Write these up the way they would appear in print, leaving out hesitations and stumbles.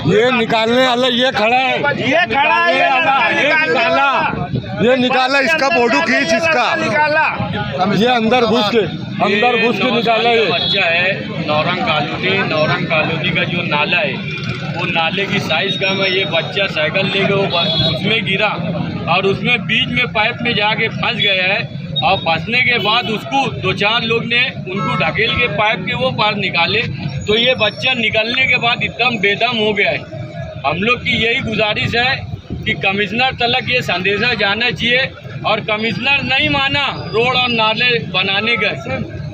ये निकालने वाला ये खड़ा है, ये खड़ा है, ये निकाला, इसका फोटो खींच, इसका ये अंदर घुस के निकाला। ये बच्चा है नौरंग कॉलोनी का जो नाला है, वो नाले की साइज कम है। ये बच्चा साइकिल लेके वो उसमें गिरा और उसमें बीच में पाइप में जाके फंस गया है। और फंसने के बाद उसको 2-4 लोग ने उनको ढकेल के पाइप के वो पार निकाले, तो ये बच्चा निकलने के बाद एकदम बेदम हो गया है। हम लोग की यही गुजारिश है कि कमिश्नर तक ये संदेशा जाना चाहिए, और कमिश्नर नहीं माना रोड और नाले बनाने का,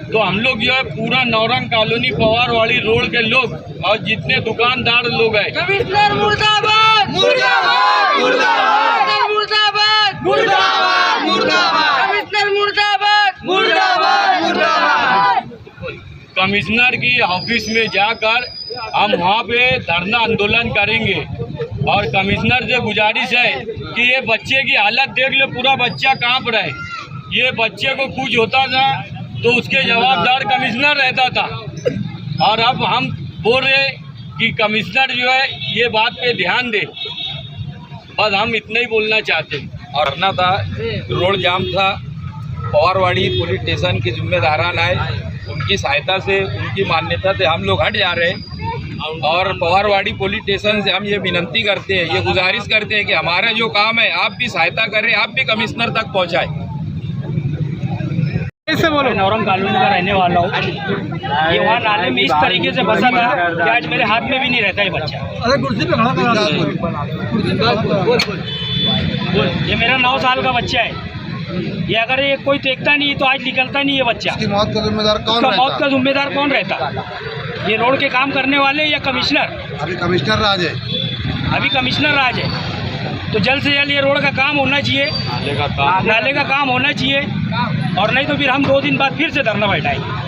तो हम लोग जो है पूरा नौरंग कॉलोनी पवारवाड़ी रोड के लोग और जितने दुकानदार लोग हैं, कमिश्नर मुर्दाबाद मुर्दाबाद मुर्दाबाद मुर्दाबाद मुर्दाबाद मुर्दाबाद कमिश्नर मुर्दाबाद मुर्दाबाद मुर्दाबाद कमिश्नर की ऑफिस में जाकर हम वहाँ पे धरना आंदोलन करेंगे। और कमिश्नर से गुजारिश है कि ये बच्चे की हालत देख लो, पूरा बच्चा कांप रहा है। ये बच्चे को कुछ होता था तो उसके जवाबदार कमिश्नर रहता था, और अब हम बोल रहे कि कमिश्नर जो है ये बात पे ध्यान दे। बस हम इतना ही बोलना चाहते हैं। और धरना था, रोड जाम था, पवारवाड़ी पुलिस स्टेशन के जिम्मेदारान आए, उनकी सहायता से, उनकी मान्यता से हम लोग हट जा रहे हैं। और पवारवाड़ी पुलिस स्टेशन से हम ये विनती करते हैं, ये गुजारिश करते हैं कि हमारा जो काम है आप भी सहायता करें, आप भी कमिश्नर तक पहुंचाएं। कैसे बोलो? नौरंग कॉलोनी का रहने वाला हूँ। ये वहाँ नाले में इस तरीके से फंसा था कि आज मेरे हाथ में भी नहीं रहता ये बच्चा। अरे कुर्सी पे खड़ा ये मेरा 9 साल का बच्चा है। ये अगर ये कोई देखता नहीं तो आज निकलता नहीं ये बच्चा। इसकी मौत का जिम्मेदार कौन उसका रहता? मौत का जिम्मेदार कौन रहता? ये रोड के काम करने वाले या कमिश्नर? अभी कमिश्नर राज है। अभी कमिश्नर राज है, तो जल्द से जल्द ये रोड का काम होना चाहिए, नाले का काम होना चाहिए, और नहीं तो फिर हम 2 दिन बाद फिर से धरना बैठाएंगे।